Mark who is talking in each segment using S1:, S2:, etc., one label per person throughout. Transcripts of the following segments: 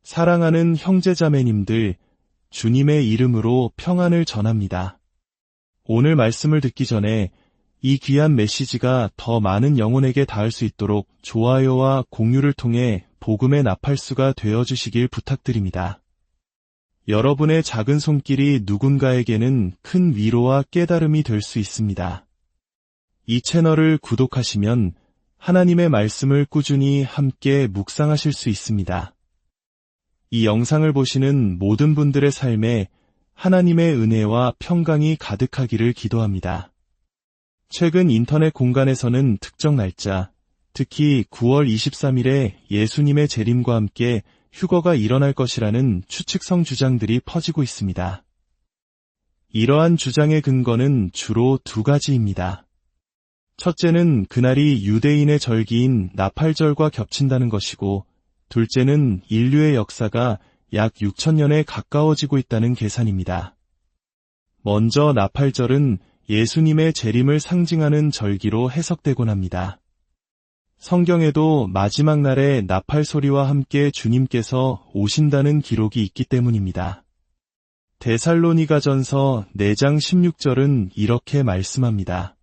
S1: 사랑하는 형제자매님들, 주님의 이름으로 평안을 전합니다. 오늘 말씀을 듣기 전에 이 귀한 메시지가 더 많은 영혼에게 닿을 수 있도록 좋아요와 공유를 통해 복음의 나팔수가 되어주시길 부탁드립니다. 여러분의 작은 손길이 누군가에게는 큰 위로와 깨달음이 될 수 있습니다. 이 채널을 구독하시면 하나님의 말씀을 꾸준히 함께 묵상하실 수 있습니다. 이 영상을 보시는 모든 분들의 삶에 하나님의 은혜와 평강이 가득하기를 기도합니다. 최근 인터넷 공간에서는 특정 날짜, 특히 9월 23일에 예수님의 재림과 함께 휴거가 일어날 것이라는 추측성 주장들이 퍼지고 있습니다. 이러한 주장의 근거는 주로 두 가지입니다. 첫째는 그날이 유대인의 절기인 나팔절과 겹친다는 것이고, 둘째는 인류의 역사가 약 6,000년에 가까워지고 있다는 계산입니다. 먼저 나팔절은 예수님의 재림을 상징하는 절기로 해석되곤 합니다. 성경에도 마지막 날에 나팔 소리와 함께 주님께서 오신다는 기록이 있기 때문입니다. 데살로니가전서 4장 16절은 이렇게 말씀합니다.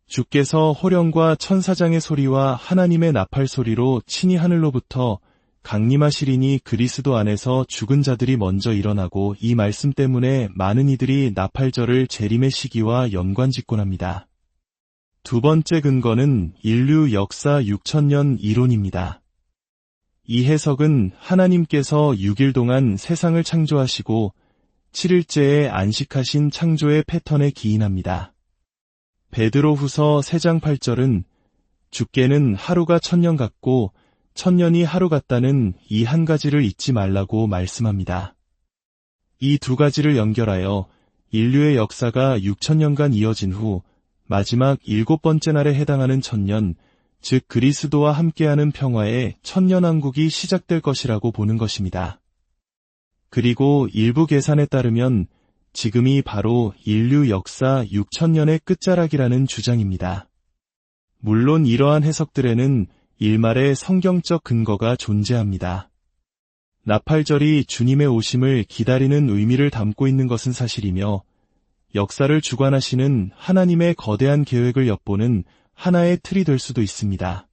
S1: 주께서 호령과 천사장의 소리와 하나님의 나팔 소리로 친히 하늘로부터 강림하시리니 그리스도 안에서 죽은 자들이 먼저 일어나고 이 말씀 때문에 많은 이들이 나팔절을 재림의 시기와 연관짓곤 합니다. 두 번째 근거는 인류 역사 6,000년 이론입니다. 이 해석은 하나님께서 6일 동안 세상을 창조하시고 7일째에 안식하신 창조의 패턴에 기인합니다. 베드로후서 3장 8절은 주께는 하루가 1,000년 같고 1,000년이 하루 같다는 이 한 가지를 잊지 말라고 말씀합니다. 이 두 가지를 연결하여 인류의 역사가 6,000년간 이어진 후 마지막 7번째 날에 해당하는 1,000년, 즉 그리스도와 함께하는 평화의 천년왕국이 시작될 것이라고 보는 것입니다. 그리고 일부 계산에 따르면 지금이 바로 인류 역사 6,000년의 끝자락이라는 주장입니다. 물론 이러한 해석들에는 일말의 성경적 근거가 존재합니다. 나팔절이 주님의 오심을 기다리는 의미를 담고 있는 것은 사실이며 역사를 주관하시는 하나님의 거대한 계획을 엿보는 하나의 틀이 될 수도 있습니다.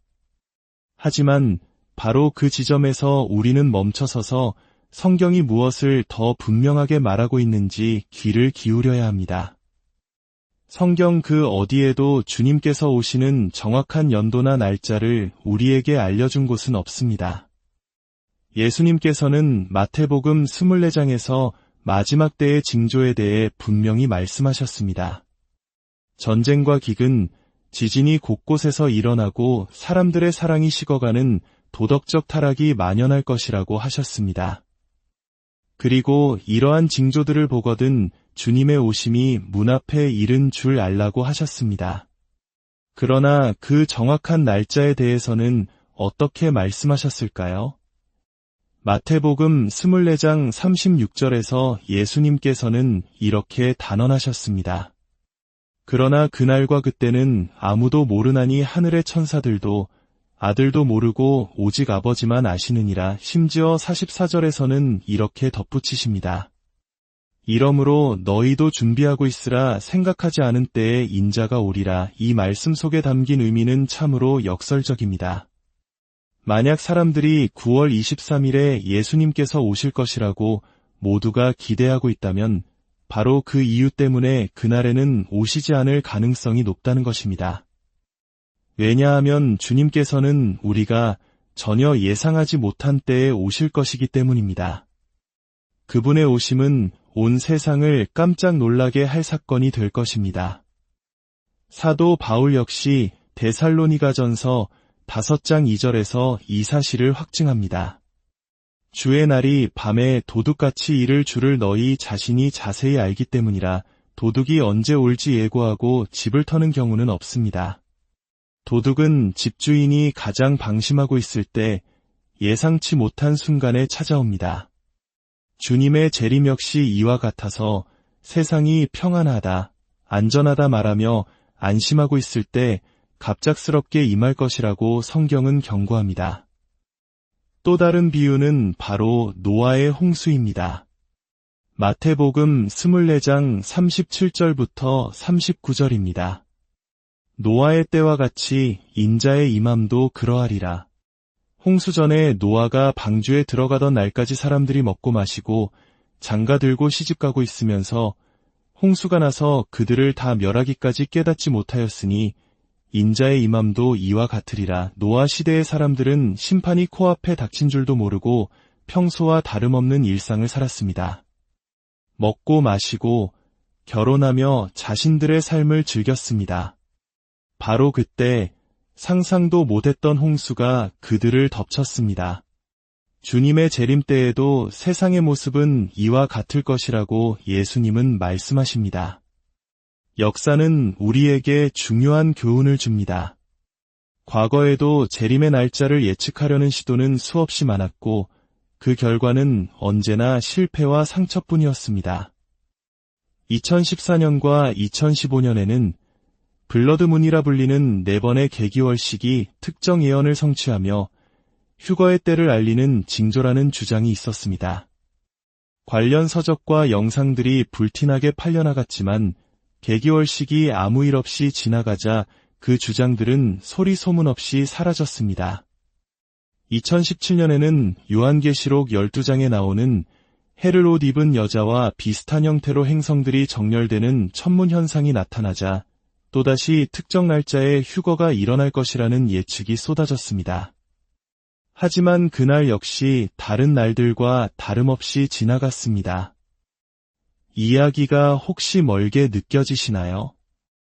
S1: 하지만 바로 그 지점에서 우리는 멈춰서서 성경이 무엇을 더 분명하게 말하고 있는지 귀를 기울여야 합니다. 성경 그 어디에도 주님께서 오시는 정확한 연도나 날짜를 우리에게 알려준 곳은 없습니다. 예수님께서는 마태복음 24장에서 마지막 때의 징조에 대해 분명히 말씀하셨습니다. 전쟁과 기근, 지진이 곳곳에서 일어나고 사람들의 사랑이 식어가는 도덕적 타락이 만연할 것이라고 하셨습니다. 그리고 이러한 징조들을 보거든 주님의 오심이 문 앞에 이른 줄 알라고 하셨습니다. 그러나 그 정확한 날짜에 대해서는 어떻게 말씀하셨을까요? 마태복음 24장 36절에서 예수님께서는 이렇게 단언하셨습니다. 그러나 그날과 그때는 아무도 모르나니 하늘의 천사들도 아들도 모르고 오직 아버지만 아시느니라. 심지어 44절에서는 이렇게 덧붙이십니다. 이러므로 너희도 준비하고 있으라. 생각하지 않은 때에 인자가 오리라. 이 말씀 속에 담긴 의미는 참으로 역설적입니다. 만약 사람들이 9월 23일에 예수님께서 오실 것이라고 모두가 기대하고 있다면 바로 그 이유 때문에 그날에는 오시지 않을 가능성이 높다는 것입니다. 왜냐하면 주님께서는 우리가 전혀 예상하지 못한 때에 오실 것이기 때문입니다. 그분의 오심은 온 세상을 깜짝 놀라게 할 사건이 될 것입니다. 사도 바울 역시 데살로니가전서 5장 2절에서 이 사실을 확증합니다. 주의 날이 밤에 도둑같이 이를 줄을 너희 자신이 자세히 알기 때문이라. 도둑이 언제 올지 예고하고 집을 터는 경우는 없습니다. 도둑은 집주인이 가장 방심하고 있을 때 예상치 못한 순간에 찾아옵니다. 주님의 재림 역시 이와 같아서 세상이 평안하다, 안전하다 말하며 안심하고 있을 때 갑작스럽게 임할 것이라고 성경은 경고합니다. 또 다른 비유는 바로 노아의 홍수입니다. 마태복음 24장 37절부터 39절입니다. 노아의 때와 같이 인자의 임함도 그러하리라. 홍수 전에 노아가 방주에 들어가던 날까지 사람들이 먹고 마시고 장가 들고 시집가고 있으면서 홍수가 나서 그들을 다 멸하기까지 깨닫지 못하였으니 인자의 임함도 이와 같으리라. 노아 시대의 사람들은 심판이 코앞에 닥친 줄도 모르고 평소와 다름없는 일상을 살았습니다. 먹고 마시고 결혼하며 자신들의 삶을 즐겼습니다. 바로 그때 상상도 못했던 홍수가 그들을 덮쳤습니다. 주님의 재림 때에도 세상의 모습은 이와 같을 것이라고 예수님은 말씀하십니다. 역사는 우리에게 중요한 교훈을 줍니다. 과거에도 재림의 날짜를 예측하려는 시도는 수없이 많았고 그 결과는 언제나 실패와 상처뿐이었습니다. 2014년과 2015년에는 블러드문이라 불리는 4번의 개기월식이 특정 예언을 성취하며 휴거의 때를 알리는 징조라는 주장이 있었습니다. 관련 서적과 영상들이 불티나게 팔려나갔지만 개기월식이 아무 일 없이 지나가자 그 주장들은 소리 소문 없이 사라졌습니다. 2017년에는 요한계시록 12장에 나오는 해를 옷 입은 여자와 비슷한 형태로 행성들이 정렬되는 천문 현상이 나타나자 또다시 특정 날짜에 휴거가 일어날 것이라는 예측이 쏟아졌습니다. 하지만 그날 역시 다른 날들과 다름없이 지나갔습니다. 이야기가 혹시 멀게 느껴지시나요?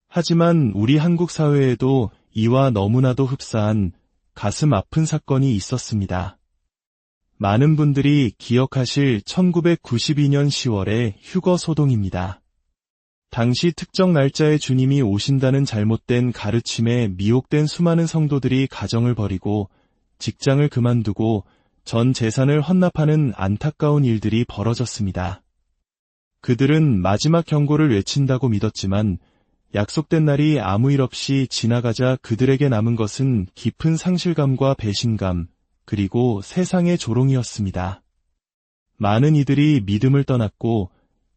S1: 하지만 우리 한국 사회에도 이와 너무나도 흡사한 가슴 아픈 사건이 있었습니다. 많은 분들이 기억하실 1992년 10월의 휴거 소동입니다. 당시 특정 날짜에 주님이 오신다는 잘못된 가르침에 미혹된 수많은 성도들이 가정을 버리고 직장을 그만두고 전 재산을 헌납하는 안타까운 일들이 벌어졌습니다. 그들은 마지막 경고를 외친다고 믿었지만 약속된 날이 아무 일 없이 지나가자 그들에게 남은 것은 깊은 상실감과 배신감, 그리고 세상의 조롱이었습니다. 많은 이들이 믿음을 떠났고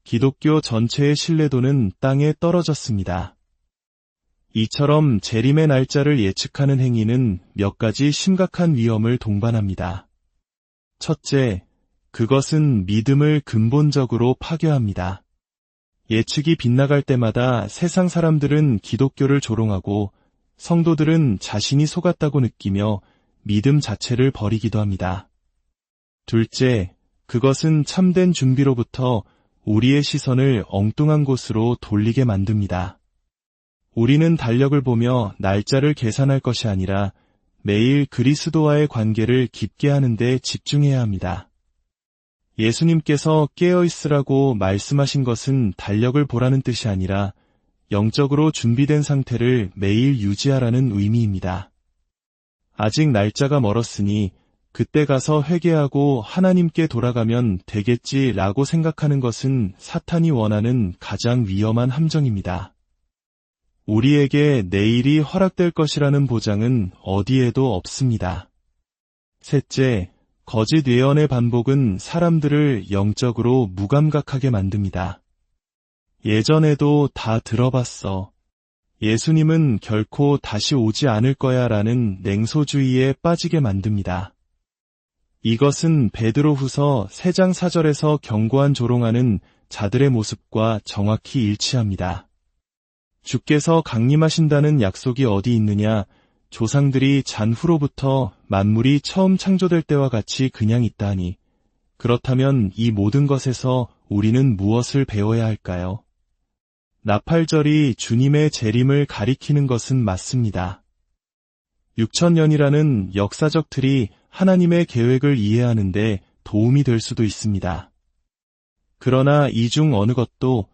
S1: 기독교 전체의 신뢰도는 땅에 떨어졌습니다. 이처럼 재림의 날짜를 예측하는 행위는 몇 가지 심각한 위험을 동반합니다. 첫째, 그것은 믿음을 근본적으로 파괴합니다. 예측이 빗나갈 때마다 세상 사람들은 기독교를 조롱하고 성도들은 자신이 속았다고 느끼며 믿음 자체를 버리기도 합니다. 둘째, 그것은 참된 준비로부터 우리의 시선을 엉뚱한 곳으로 돌리게 만듭니다. 우리는 달력을 보며 날짜를 계산할 것이 아니라 매일 그리스도와의 관계를 깊게 하는 데 집중해야 합니다. 예수님께서 깨어있으라고 말씀하신 것은 달력을 보라는 뜻이 아니라 영적으로 준비된 상태를 매일 유지하라는 의미입니다. 아직 날짜가 멀었으니 그때 가서 회개하고 하나님께 돌아가면 되겠지라고 생각하는 것은 사탄이 원하는 가장 위험한 함정입니다. 우리에게 내일이 허락될 것이라는 보장은 어디에도 없습니다. 셋째, 거짓 예언의 반복은 사람들을 영적으로 무감각하게 만듭니다. 예전에도 다 들어봤어. 예수님은 결코 다시 오지 않을 거야 라는 냉소주의에 빠지게 만듭니다. 이것은 베드로후서 3장 4절에서 경고한 조롱하는 자들의 모습과 정확히 일치합니다. 주께서 강림하신다는 약속이 어디 있느냐? 조상들이 잔후로부터 만물이 처음 창조될 때와 같이 그냥 있다 하니 그렇다면 이 모든 것에서 우리는 무엇을 배워야 할까요? 나팔절이 주님의 재림을 가리키는 것은 맞습니다. 6,000년이라는 역사적 틀이 하나님의 계획을 이해하는데 도움이 될 수도 있습니다. 그러나 이 중 어느 것도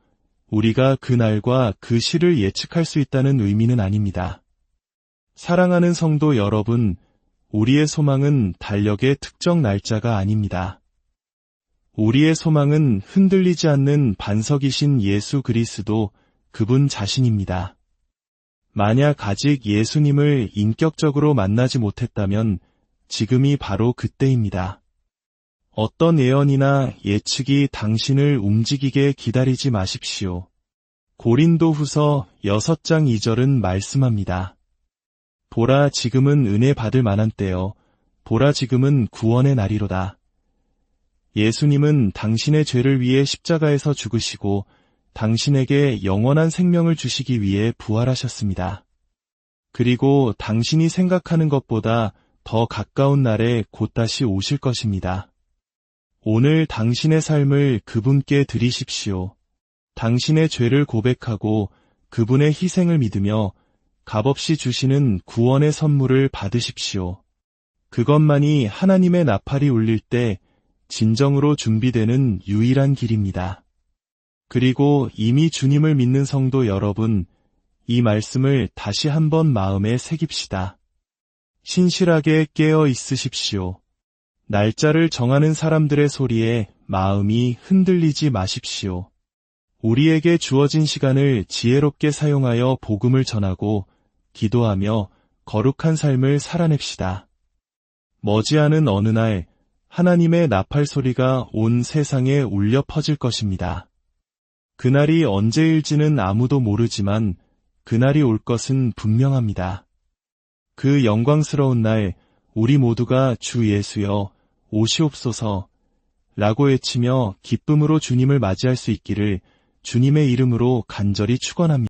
S1: 우리가 그 날과 그 시를 예측할 수 있다는 의미는 아닙니다. 사랑하는 성도 여러분, 우리의 소망은 달력의 특정 날짜가 아닙니다. 우리의 소망은 흔들리지 않는 반석이신 예수 그리스도, 그분 자신입니다. 만약 아직 예수님을 인격적으로 만나지 못했다면 지금이 바로 그때입니다. 어떤 예언이나 예측이 당신을 움직이게 기다리지 마십시오. 고린도후서 6장 2절은 말씀합니다. 보라, 지금은 은혜 받을 만한 때요. 보라, 지금은 구원의 날이로다. 예수님은 당신의 죄를 위해 십자가에서 죽으시고 당신에게 영원한 생명을 주시기 위해 부활하셨습니다. 그리고 당신이 생각하는 것보다 더 가까운 날에 곧 다시 오실 것입니다. 오늘 당신의 삶을 그분께 드리십시오. 당신의 죄를 고백하고 그분의 희생을 믿으며 값없이 주시는 구원의 선물을 받으십시오. 그것만이 하나님의 나팔이 울릴 때 진정으로 준비되는 유일한 길입니다. 그리고 이미 주님을 믿는 성도 여러분, 이 말씀을 다시 한번 마음에 새깁시다. 신실하게 깨어 있으십시오. 날짜를 정하는 사람들의 소리에 마음이 흔들리지 마십시오. 우리에게 주어진 시간을 지혜롭게 사용하여 복음을 전하고 기도하며 거룩한 삶을 살아냅시다. 머지않은 어느 날 하나님의 나팔 소리가 온 세상에 울려 퍼질 것입니다. 그날이 언제일지는 아무도 모르지만 그날이 올 것은 분명합니다. 그 영광스러운 날 우리 모두가 주 예수여 오시옵소서 라고 외치며 기쁨으로 주님을 맞이할 수 있기를 주님의 이름으로 간절히 축원합니다.